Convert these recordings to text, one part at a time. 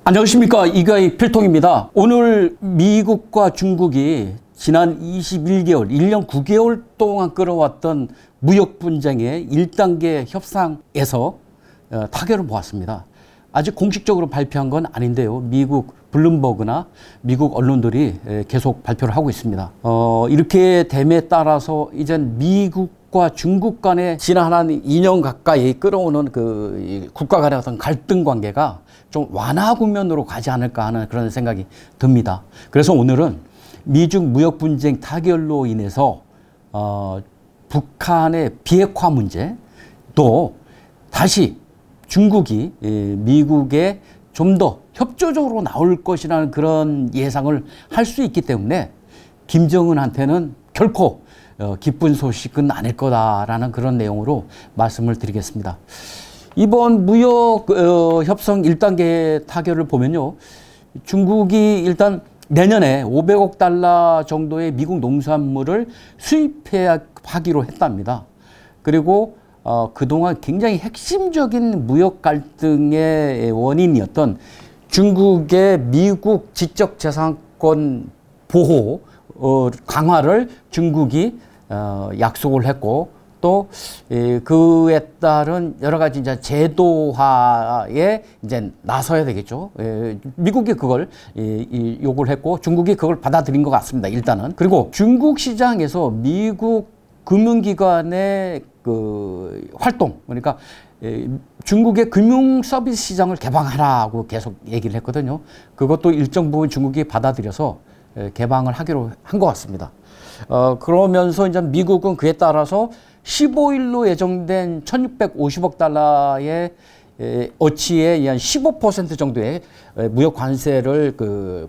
안녕하십니까, 이가희 필통입니다. 오늘 미국과 중국이 지난 21개월, 1년 9개월 동안 끌어왔던 무역 분쟁의 1단계 협상에서 타결을 보았습니다. 아직 공식적으로 발표한 건 아닌데요. 미국 블룸버그나 미국 언론들이 계속 발표를 하고 있습니다. 이렇게 됨에 따라서 이젠 미국과 중국 간에 지난 한 2년 가까이 끌어오는 그 국가 간의 어떤 갈등 관계가 좀 완화 국면으로 가지 않을까 하는 그런 생각이 듭니다. 그래서 오늘은 미중 무역 분쟁 타결로 인해서 북한의 비핵화 문제, 또 다시 중국이 미국에 좀 더 협조적으로 나올 것이라는 그런 예상을 할 수 있기 때문에 김정은한테는 결코 기쁜 소식은 아닐 거다라는 그런 내용으로 말씀을 드리겠습니다. 이번 무역 협상 1단계 타결을 보면요, 중국이 일단 내년에 500억 달러 정도의 미국 농산물을 수입하기로 했답니다. 그리고 그동안 굉장히 핵심적인 무역 갈등의 원인이었던 중국의 미국 지적재산권 보호 강화를 중국이 약속을 했고, 또 그에 따른 여러 가지 이제 제도화에 이제 나서야 되겠죠. 미국이 그걸 요구를 했고 중국이 그걸 받아들인 것 같습니다. 일단은. 그리고 중국 시장에서 미국 금융기관의 그 활동, 그러니까 중국의 금융 서비스 시장을 개방하라고 계속 얘기를 했거든요. 그것도 일정 부분 중국이 받아들여서 개방을 하기로 한 것 같습니다. 그러면서 이제 미국은 그에 따라서 15일로 예정된 1,650억 달러의 어치의 한 15% 정도의 무역 관세를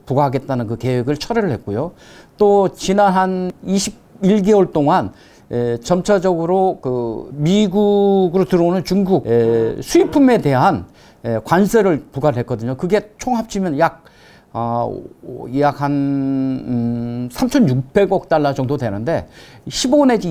부과하겠다는 그 계획을 철회를 했고요. 또 지난 한 21개월 동안 점차적으로 그 미국으로 들어오는 중국 수입품에 대한 관세를 부과를 했거든요. 그게 총 합치면 약 한 3,600억 달러 정도 되는데 15 내지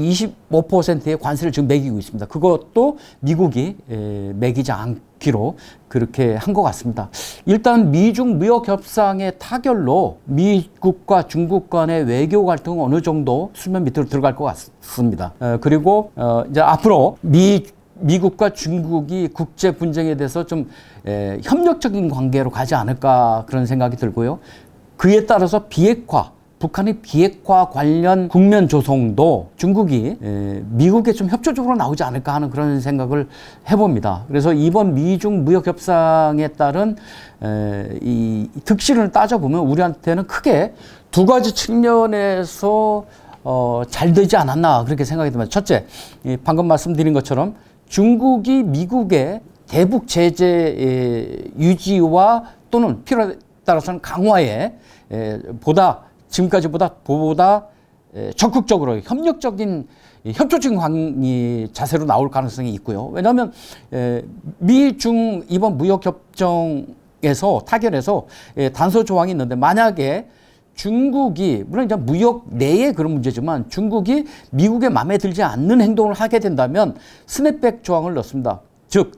25%의 관세를 지금 매기고 있습니다. 그것도 미국이 매기지 않기로 그렇게 한 것 같습니다. 일단 미중 무역 협상의 타결로 미국과 중국 간의 외교 갈등은 어느 정도 수면 밑으로 들어갈 것 같습니다. 그리고 이제 앞으로 미국과 중국이 국제 분쟁에 대해서 좀 협력적인 관계로 가지 않을까 그런 생각이 들고요. 그에 따라서 북한의 비핵화 관련 국면 조성도 중국이 미국에 좀 협조적으로 나오지 않을까 하는 그런 생각을 해봅니다. 그래서 이번 미중 무역 협상에 따른 이 득실을 따져보면 우리한테는 크게 두 가지 측면에서 잘 되지 않았나 그렇게 생각이 듭니다. 첫째, 방금 말씀드린 것처럼 중국이 미국의 대북 제재 유지와 또는 필요에 따라서는 강화에 지금까지보다 적극적으로 협력적인 협조적인 자세로 나올 가능성이 있고요. 왜냐하면 미중 이번 무역협정에서 타결에서 단서 조항이 있는데, 만약에 중국이, 물론 이제 무역 내의 그런 문제지만 중국이 미국의 마음에 들지 않는 행동을 하게 된다면 스냅백 조항을 넣습니다. 즉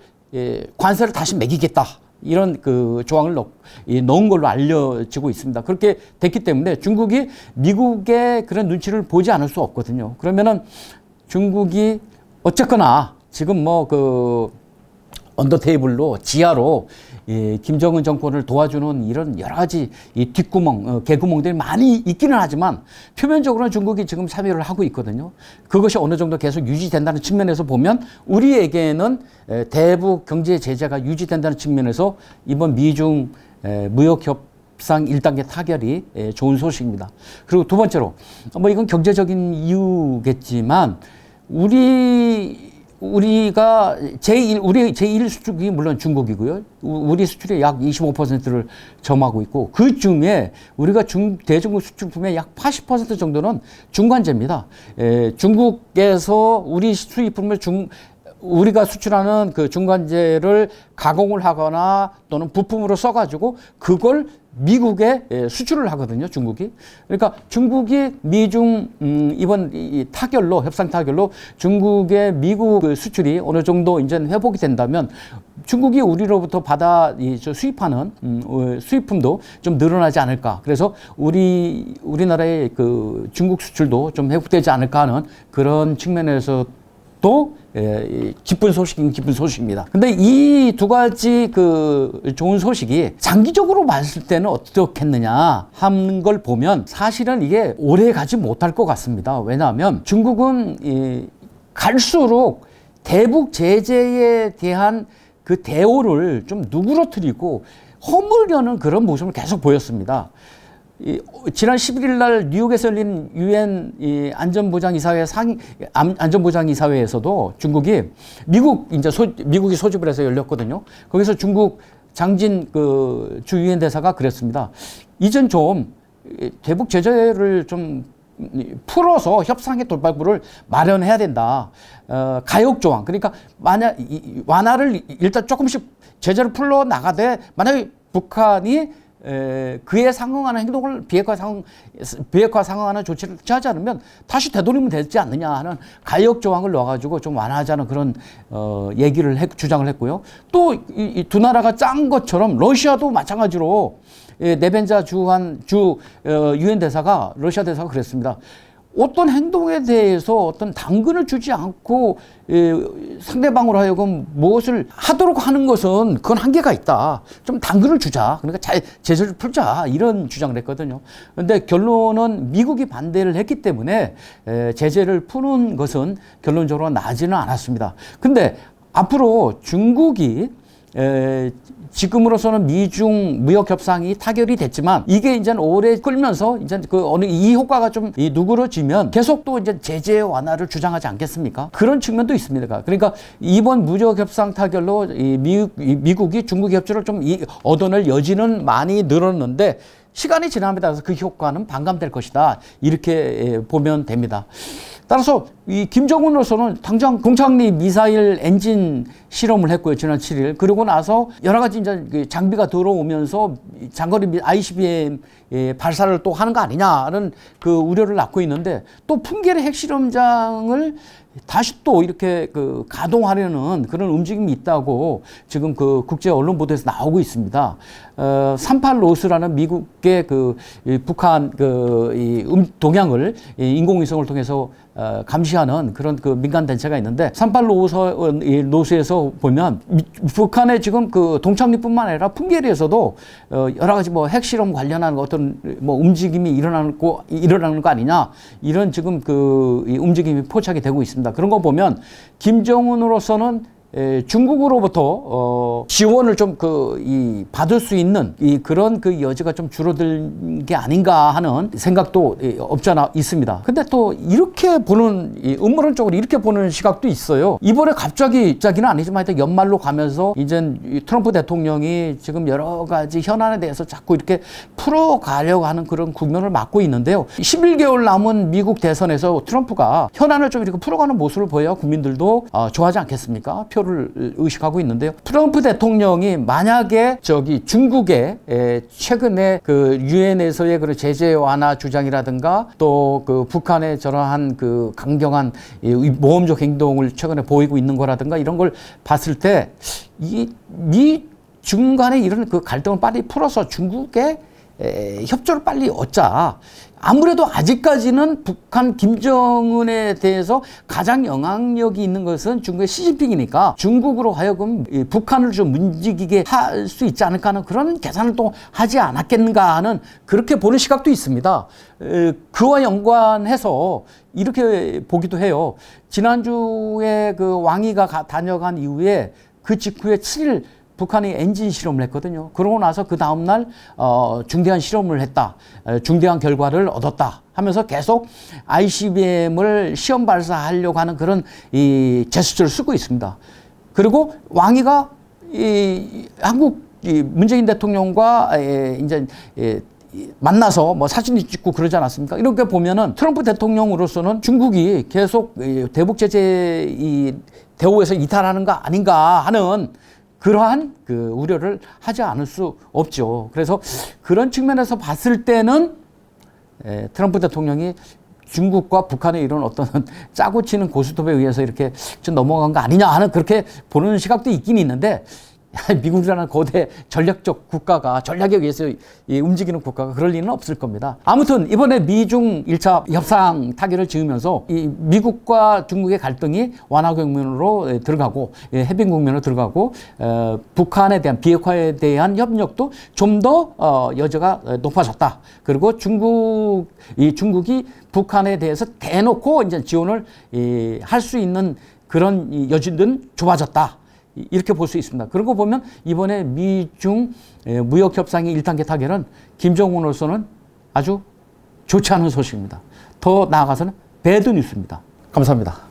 관세를 다시 매기겠다, 이런 그 조항을 넣은 걸로 알려지고 있습니다. 그렇게 됐기 때문에 중국이 미국의 그런 눈치를 보지 않을 수 없거든요. 그러면은 중국이 어쨌거나 지금 언더테이블로 지하로 김정은 정권을 도와주는 이런 여러 가지 뒷구멍, 개구멍들이 많이 있기는 하지만 표면적으로는 중국이 지금 참여를 하고 있거든요. 그것이 어느 정도 계속 유지된다는 측면에서 보면 우리에게는 대북 경제 제재가 유지된다는 측면에서 이번 미중 무역 협상 1단계 타결이 좋은 소식입니다. 그리고 두 번째로, 이건 경제적인 이유겠지만 우리가 우리 제1 수출국이 물론 중국이고요. 우리 수출의 약 25%를 점하고 있고, 그 중에 우리가 대중국 수출품의 약 80% 정도는 중간재입니다. 중국에서 우리 수입품을 우리가 수출하는 그 중간재를 가공을 하거나 또는 부품으로 써가지고 그걸 미국에 수출을 하거든요, 중국이. 그러니까 중국이 미중 이번 이 타결로 협상 타결로 중국의 미국 그 수출이 어느 정도 이제 회복이 된다면 중국이 우리로부터 받아 수입하는 수입품도 좀 늘어나지 않을까. 그래서 우리나라의 그 중국 수출도 좀 회복되지 않을까 하는 그런 측면에서 또 기쁜 소식입니다. 근데 이 두 가지 그 좋은 소식이 장기적으로 봤을 때는 어떻겠느냐 하는 걸 보면 사실은 이게 오래 가지 못할 것 같습니다. 왜냐하면 중국은 갈수록 대북 제재에 대한 그 대오를 좀 누그러뜨리고 허물려는 그런 모습을 계속 보였습니다. 지난 11일 날 뉴욕에서 열린 유엔 안전보장이사회에서도 중국이 미국이 소집을 해서 열렸거든요. 거기서 중국 장진 그 주 유엔 대사가 그랬습니다. 이젠 좀 대북 제재를 좀 풀어서 협상의 돌발구를 마련해야 된다. 가역 조항. 그러니까 만약 완화를 일단 조금씩 제재를 풀러 나가되 만약에 북한이 그에 상응하는 행동을 비핵화 상응하는 조치를 취하지 않으면 다시 되돌리면 되지 않느냐 하는 가역 조항을 넣어가지고 좀 완화하자는 그런 주장을 했고요. 또 이 두 나라가 짠 것처럼 러시아도 마찬가지로 네벤자 유엔 대사가 러시아 대사가 그랬습니다. 어떤 행동에 대해서 어떤 당근을 주지 않고 상대방으로 하여금 무엇을 하도록 하는 것은 그건 한계가 있다. 좀 당근을 주자. 그러니까 제재를 풀자. 이런 주장을 했거든요. 그런데 결론은 미국이 반대를 했기 때문에 제재를 푸는 것은 결론적으로 나지는 않았습니다. 근데 앞으로 중국이 지금으로서는 미중 무역 협상이 타결이 됐지만 이게 이제 오래 끌면서 이제 이 효과가 좀 누그러지면 계속 또 이제 제재 완화를 주장하지 않겠습니까? 그런 측면도 있습니다. 그러니까 이번 무역 협상 타결로 미국이 중국 협조를 좀 얻어낼 여지는 많이 늘었는데 시간이 지남에 따라서 그 효과는 반감될 것이다. 이렇게 보면 됩니다. 따라서 이 김정은으로서는 당장 동창리 미사일 엔진 실험을 했고요. 지난 7일. 그러고 나서 여러 가지 이제 장비가 들어오면서 장거리 ICBM 발사를 또 하는 거 아니냐는 그 우려를 낳고 있는데 또 풍계리 핵실험장을 다시 또 이렇게 가동하려는 그런 움직임이 있다고 지금 그 국제 언론 보도에서 나오고 있습니다. 38로스라는 미국의 북한 동향을 인공위성을 통해서 감시하는 그런 민간 단체가 있는데 38로스에서 보면 북한의 지금 동창리뿐만 아니라 풍계리에서도 여러 가지 핵실험 관련한 어떤 움직임이 일어나는 거 아니냐 이런 지금 이 움직임이 포착이 되고 있습니다. 그런 거 보면 김정은으로서는 중국으로부터 지원을 좀 받을 수 있는 그런 여지가 좀 줄어든 게 아닌가 하는 생각도 없지 않아 있습니다. 근데 또 이렇게 보는 음모론적으로 이렇게 보는 시각도 있어요. 이번에 갑자기는 아니지만 하여튼 연말로 가면서 이제 트럼프 대통령이 지금 여러 가지 현안에 대해서 자꾸 이렇게 풀어가려고 하는 그런 국면을 맞고 있는데요. 11개월 남은 미국 대선에서 트럼프가 현안을 좀 이렇게 풀어가는 모습을 보여야 국민들도 좋아하지 않겠습니까? 표를 의식하고 있는데요. 트럼프 대통령이 만약에 중국의 최근에 유엔에서의 그런 제재 완화 주장이라든가 또 북한의 저러한 강경한 모험적 행동을 최근에 보이고 있는 거라든가 이런 걸 봤을 때 미 중간에 이런 갈등을 빨리 풀어서 중국의 협조를 빨리 얻자. 아무래도 아직까지는 북한 김정은에 대해서 가장 영향력이 있는 것은 중국의 시진핑이니까 중국으로 하여금 북한을 좀 움직이게 할 수 있지 않을까 하는 그런 계산을 또 하지 않았겠는가 하는 그렇게 보는 시각도 있습니다. 그와 연관해서 이렇게 보기도 해요. 지난주에 왕이가 다녀간 이후에 그 직후에 7일 북한이 엔진 실험을 했거든요. 그러고 나서 그 다음날 중대한 실험을 했다. 중대한 결과를 얻었다 하면서 계속 ICBM을 시험 발사하려고 하는 그런 제스처를 쓰고 있습니다. 그리고 왕이가 한국 문재인 대통령과 이제 만나서 사진을 찍고 그러지 않았습니까? 이렇게 보면은 트럼프 대통령으로서는 중국이 계속 대북 제재 대우에서 이탈하는 거 아닌가 하는 그러한 그 우려를 하지 않을 수 없죠. 그래서 그런 측면에서 봤을 때는 트럼프 대통령이 중국과 북한의 이런 어떤 짜고 치는 고스톱에 의해서 이렇게 좀 넘어간 거 아니냐 하는 그렇게 보는 시각도 있긴 있는데, 미국이라는 거대 전략적 국가가, 전략에 의해서 움직이는 국가가 그럴 리는 없을 겁니다. 아무튼 이번에 미중 1차 협상 타결을 지으면서 이 미국과 중국의 갈등이 완화 국면으로 들어가고, 해빙 국면으로 들어가고, 북한에 대한 비핵화에 대한 협력도 좀 더 여지가 높아졌다. 그리고 중국이 북한에 대해서 대놓고 이제 지원을 할 수 있는 그런 여지는 좁아졌다. 이렇게 볼 수 있습니다. 그러고 보면 이번에 미중 무역협상의 1단계 타결은 김정은으로서는 아주 좋지 않은 소식입니다. 더 나아가서는 배드 뉴스입니다. 감사합니다.